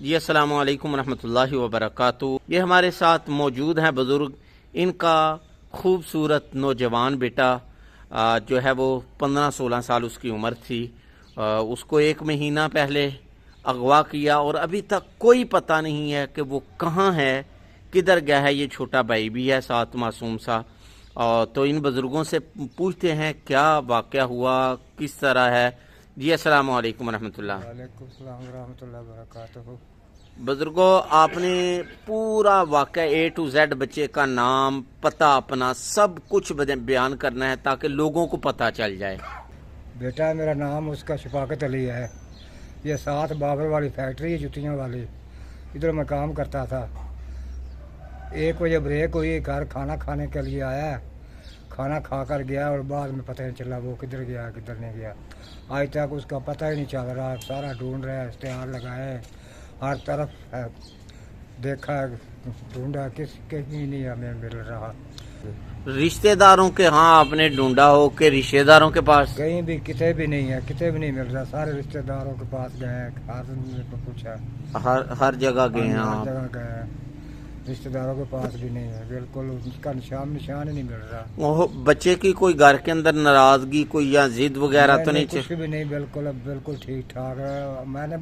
جی السلام علیکم ورحمۃ اللہ وبرکاتہ۔ یہ ہمارے ساتھ موجود ہیں بزرگ، ان کا خوبصورت نوجوان بیٹا جو ہے وہ 15-16 سال اس کی عمر تھی، اس کو 1 مہینہ پہلے اغوا کیا اور ابھی تک کوئی پتہ نہیں ہے کہ وہ کہاں ہے، کدھر گیا ہے۔ یہ چھوٹا بھائی بھی ہے ساتھ معصوم سا، تو ان بزرگوں سے پوچھتے ہیں کیا واقعہ ہوا، کس طرح ہے۔ جی السلام علیکم ورحمۃ اللہ۔ وعلیکم السلام ورحمۃ اللہ وبرکاتہ۔ بزرگوں، آپ نے پورا واقعہ A to Z بچے کا نام، پتہ اپنا سب کچھ بیان کرنا ہے تاکہ لوگوں کو پتہ چل جائے۔ بیٹا میرا نام اس کا شفاقت علی ہے، یہ ساتھ بابر والی فیکٹری ہے جوتیوں والی، ادھر میں کام کرتا تھا۔ 1 بجے بریک ہوئی، گھر کھانا کھانے کے لیے آیا، کھانا کھا کر گیا اور بعد میں پتہ نہیں چلا وہ کدھر گیا کدھر نہیں گیا۔ آج تک اس کا پتہ ہی نہیں چل رہا، سارا ڈھونڈ رہا ہے، اشتہار لگائے، ہر طرف ہے، دیکھا ڈھونڈا، کہیں نہیں ہمیں مل رہا۔ رشتہ داروں کے ہاں آپ نے ڈھونڈا ہو کہ رشتہ داروں کے پاس؟ کہیں بھی کتے بھی نہیں ہے، کتے بھی نہیں مل رہا، سارے رشتہ داروں کے پاس گئے ہیں، ہر نے پوچھا، ہر جگہ گئے ہیں ہر آپ؟ جگہ گئے ہیں، رشتہ داروں کے پاس بھی نہیں ہے، بالکل اس کا نشان ہی نہیں مل رہا۔ وہ بچے کی کوئی گھر کے اندر ناراضگی کوئی یا ضد وغیرہ تو نہیں؟ کچھ بھی نہیں، بالکل ٹھیک ٹھاک ہے۔ میں نے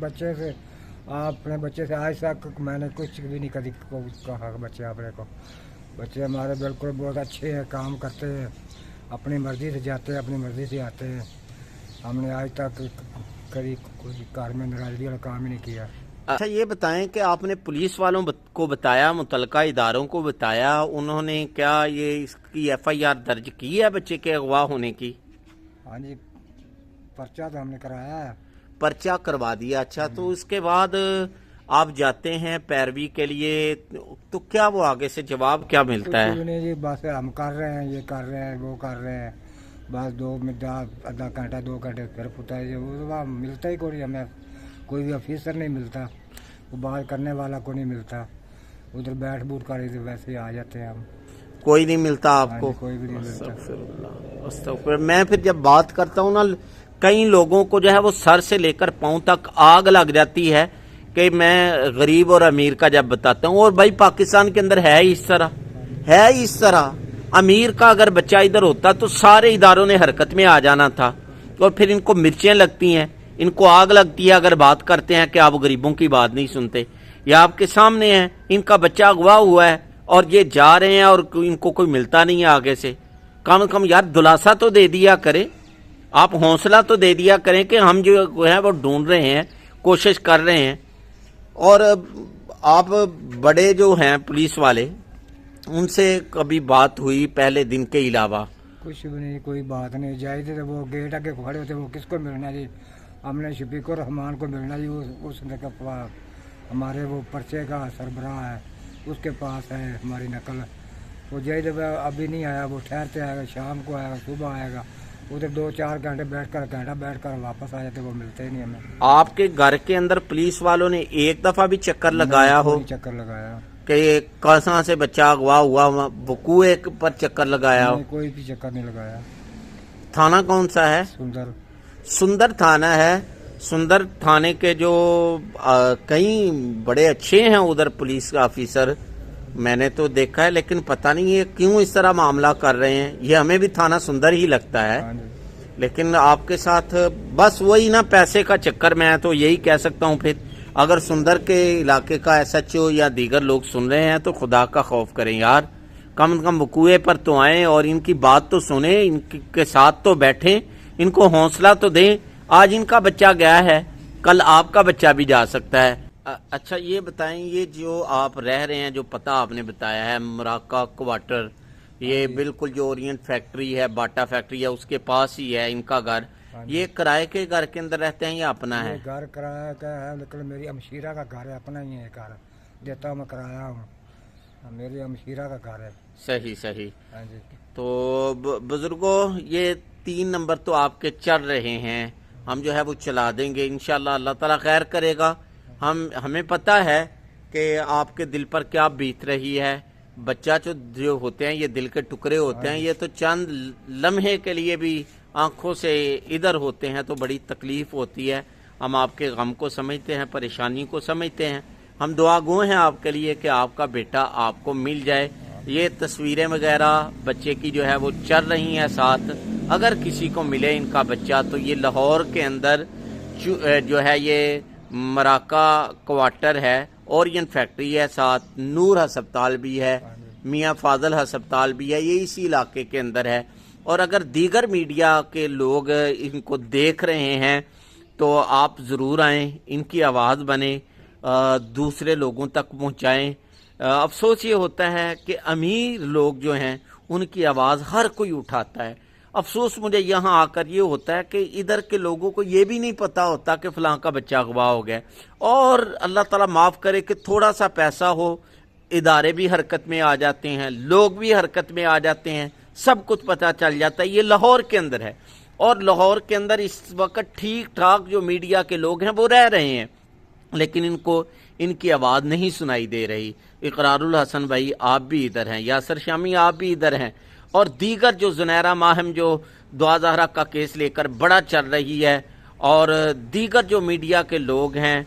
اپنے بچے سے آج تک میں نے کچھ بھی نہیں کبھی کہا بچے اپنے کو، بچے ہمارے بالکل بہت اچھے ہیں، کام کرتے ہیں، اپنی مرضی سے جاتے ہیں، اپنی مرضی سے آتے ہیں۔ ہم نے آج تک کبھی کوئی کار میں ناراضگی والا کام ہی نہیں کیا۔ اچھا یہ بتائیں کہ آپ نے پولیس والوں کو بتایا، متعلقہ اداروں کو بتایا، انہوں نے کیا یہ اس کی FIR درج کی ہے بچے کے اغوا ہونے کی؟ ہاں جی، پرچہ تو ہم نے کرایا ہے۔ پرچہ کروا دیا؟ اچھا، تو اس کے بعد آپ جاتے ہیں پیروی کے لیے، تو کیا وہ آگے سے جواب کیا ملتا ہے؟ کچھ بھی نہیں جی، بس ہم کر رہے ہیں، یہ کر رہے ہیں، وہ کر رہے ہیں، بس 2 منٹ آدھا گھنٹہ 2 گھنٹے پھر پتا ہے وہ ملتا ہی کوئی، ہمیں کوئی بھی آفیسر نہیں ملتا، وہ بات کرنے والا کو نہیں ملتا، ادھر بیٹھ بوٹھ کر ویسے ہی آ جاتے ہیں ہم۔ کوئی نہیں ملتا آپ ہاں کو؟ جی، کوئی بھی نہیں ملتا۔ استغفر۔ میں پھر جب بات کرتا ہوں نا، کئی لوگوں کو جو ہے وہ سر سے لے کر پاؤں تک آگ لگ جاتی ہے کہ میں غریب اور امیر کا جب بتاتا ہوں، اور بھائی پاکستان کے اندر ہے اس طرح، ہے اس طرح۔ امیر کا اگر بچہ ادھر ہوتا تو سارے اداروں نے حرکت میں آ جانا تھا، اور پھر ان کو مرچیں لگتی ہیں، ان کو آگ لگتی ہے اگر بات کرتے ہیں کہ آپ غریبوں کی بات نہیں سنتے۔ یہ آپ کے سامنے ہے، ان کا بچہ اغوا ہوا ہے اور یہ جا رہے ہیں اور ان کو کوئی ملتا نہیں ہے آگے سے۔ کم از کم یار دلاسا تو دے دیا کریں، آپ حوصلہ تو دے دیا کریں کہ ہم جو ہے وہ ڈھونڈ رہے ہیں، کوشش کر رہے ہیں۔ اور آپ بڑے جو ہیں پولیس والے، ان سے کبھی بات ہوئی پہلے دن کے علاوہ؟ کچھ بھی نہیں، کوئی بات نہیں، جائے تھے وہ گیٹ آگے کھڑے ہوتے، وہ کس کو ملنا جی؟ ہم نے شفیق الرحمان کو ملنا جی، اس نے ہمارے وہ پرچے کا سربراہ ہے، اس کے پاس ہے ہماری نقل۔ وہ جائے جب ابھی نہیں آیا، وہ ٹھہرتے آئے گا، شام کو آئے گا، صبح آئے گا، ادھر 2-4 گھنٹے بیٹھ کر واپس آ جاتے، وہ ملتے ہی نہیں ہمیں۔ آپ کے گھر کے اندر پولیس والوں نے ایک دفعہ بھی چکر لگایا ہو کوئی چکر لگایا کہ کہاں سے بچہ اغوا ہوا، وقوع پر چکر لگایا ہو؟ نہیں، کوئی بھی چکر نہیں لگایا۔ تھانہ کون سا ہے؟ سندر تھانہ ہے۔ سندر تھانے کے جو کئی بڑے اچھے ہیں ادھر پولیس آفیسر، میں نے تو دیکھا ہے، لیکن پتہ نہیں یہ کیوں اس طرح معاملہ کر رہے ہیں۔ یہ ہمیں بھی تھانہ سندر ہی لگتا ہے، لیکن آپ کے ساتھ بس وہی نا پیسے کا چکر۔ میں تو یہی کہہ سکتا ہوں، پھر اگر سندر کے علاقے کا SHO یا دیگر لوگ سن رہے ہیں تو خدا کا خوف کریں یار، کم از کم وقوع پر تو آئیں اور ان کی بات تو سنیں، ان کے ساتھ تو بیٹھیں، ان کو حوصلہ تو دیں۔ آج ان کا بچہ گیا ہے، کل آپ کا بچہ بھی جا سکتا ہے۔ اچھا یہ بتائیں، یہ جو آپ رہ رہے ہیں، جو پتہ آپ نے بتایا ہے مراکہ کوارٹر، یہ بالکل جو اورینٹ فیکٹری ہے، باٹا فیکٹری ہے، اس کے پاس ہی ہے ان کا گھر، یہ کرائے کے گھر کے اندر رہتے ہیں یا اپنا ہے؟ گھر کرایہ کا ہے، لیکن میری ہمشیرہ کا گھر ہے، اپنا ہی ہے گھر، دیتا ہوں میں کرایہ ہوں، میری ہمشیرہ کا گھر ہے۔ صحیح۔ ہاں جی۔ تو بزرگوں، یہ 3 نمبر تو آپ کے چل رہے ہیں، ہم جو ہے وہ چلا دیں گے انشاءاللہ، اللہ تعالیٰ خیر کرے گا۔ ہمیں پتہ ہے کہ آپ کے دل پر کیا بیت رہی ہے۔ بچہ جو ہوتے ہیں یہ دل کے ٹکڑے ہوتے ہیں، یہ تو چند لمحے کے لیے بھی آنکھوں سے ادھر ہوتے ہیں تو بڑی تکلیف ہوتی ہے۔ ہم آپ کے غم کو سمجھتے ہیں، پریشانی کو سمجھتے ہیں. ہم دعا گو ہیں آپ کے لیے کہ آپ کا بیٹا آپ کو مل جائے. یہ تصویریں وغیرہ بچے کی جو ہے وہ چل رہی ہیں ساتھ. اگر کسی کو ملے ان کا بچہ تو یہ لاہور کے اندر جو ہے یہ مراکہ کوارٹر ہے، اورین فیکٹری ہے، ساتھ نور ہسپتال بھی ہے، میاں فاضل ہسپتال بھی ہے، یہ اسی علاقے کے اندر ہے. اور اگر دیگر میڈیا کے لوگ ان کو دیکھ رہے ہیں تو آپ ضرور آئیں، ان کی آواز بنیں، دوسرے لوگوں تک پہنچائیں. افسوس یہ ہوتا ہے کہ امیر لوگ جو ہیں ان کی آواز ہر کوئی اٹھاتا ہے. افسوس مجھے یہاں آ کر یہ ہوتا ہے کہ ادھر کے لوگوں کو یہ بھی نہیں پتا ہوتا کہ فلاں کا بچہ اغوا ہو گیا. اور اللہ تعالیٰ معاف کرے کہ تھوڑا سا پیسہ ہو، ادارے بھی حرکت میں آ جاتے ہیں، لوگ بھی حرکت میں آ جاتے ہیں، سب کچھ پتہ چل جاتا ہے. یہ لاہور کے اندر ہے، اور لاہور کے اندر اس وقت ٹھیک ٹھاک جو میڈیا کے لوگ ہیں وہ رہ رہے ہیں، لیکن ان کو ان کی آواز نہیں سنائی دے رہی. اقرار الحسن بھائی آپ بھی ادھر ہیں، یاسر شامی آپ بھی ادھر ہیں، اور دیگر جو زنیرہ ماہم جو دعا زہرا کا کیس لے کر بڑا چل رہی ہے، اور دیگر جو میڈیا کے لوگ ہیں،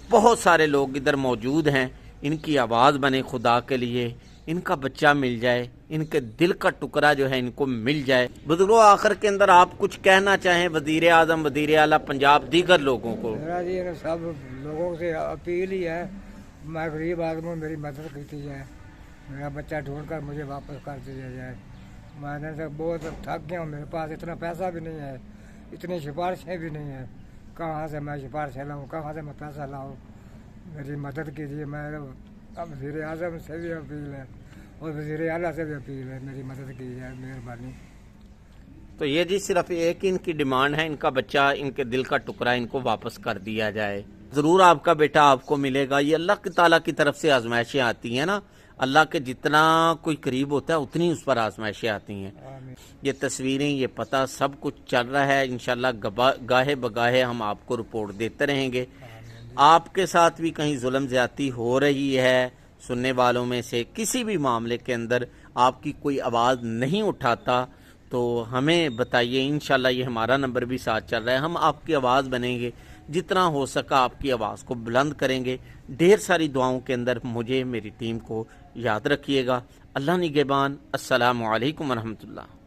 بہت سارے لوگ ادھر موجود ہیں. ان کی آواز بنے خدا کے لیے، ان کا بچہ مل جائے، ان کے دل کا ٹکڑا جو ہے ان کو مل جائے. بزرگوں آخر کے اندر آپ کچھ کہنا چاہیں وزیر اعظم، وزیر اعلیٰ پنجاب، دیگر لوگوں کو؟ میرا جی سب لوگوں سے اپیل ہی ہے، میں غریب آدمی ہوں، میری مدد کی جائے، میرا بچہ ڈھونڈ کر مجھے واپس کر دیا جائے. میں نے سے بہت تھک گیا ہوں، میرے پاس اتنا پیسہ بھی نہیں ہے، اتنی سفارشیں بھی نہیں ہیں. کہاں سے میں سفارشیں لاؤں، کہاں سے میں پیسہ لاؤں؟ میری مدد کیجیے. میں وزیر اعظم سے بھی اپیل ہے اور وزیر اعلیٰ سے بھی اپیل ہے، میری مدد کی جائے، مہربانی. تو یہ جی صرف ایک ان کی ڈیمانڈ ہے، ان کا بچہ، ان کے دل کا ٹکڑا ان کو واپس کر دیا جائے. ضرور آپ کا بیٹا آپ کو ملے گا. یہ اللہ تعالیٰ کی طرف سے آزمائشیں آتی ہیں نا، اللہ کے جتنا کوئی قریب ہوتا ہے اتنی اس پر آزمائشیں آتی ہیں. یہ تصویریں، یہ پتہ سب کچھ چل رہا ہے. انشاءاللہ گاہے بگاہے ہم آپ کو رپورٹ دیتے رہیں گے. آپ کے ساتھ بھی کہیں ظلم زیادتی ہو رہی ہے، سننے والوں میں سے کسی بھی معاملے کے اندر آپ کی کوئی آواز نہیں اٹھاتا تو ہمیں بتائیے. انشاءاللہ یہ ہمارا نمبر بھی ساتھ چل رہا ہے، ہم آپ کی آواز بنیں گے، جتنا ہو سکا آپ کی آواز کو بلند کریں گے. ڈھیر ساری دعاؤں کے اندر مجھے، میری ٹیم کو یاد رکھیے گا. اللہ نگہبان. السلام علیکم ورحمۃ اللہ.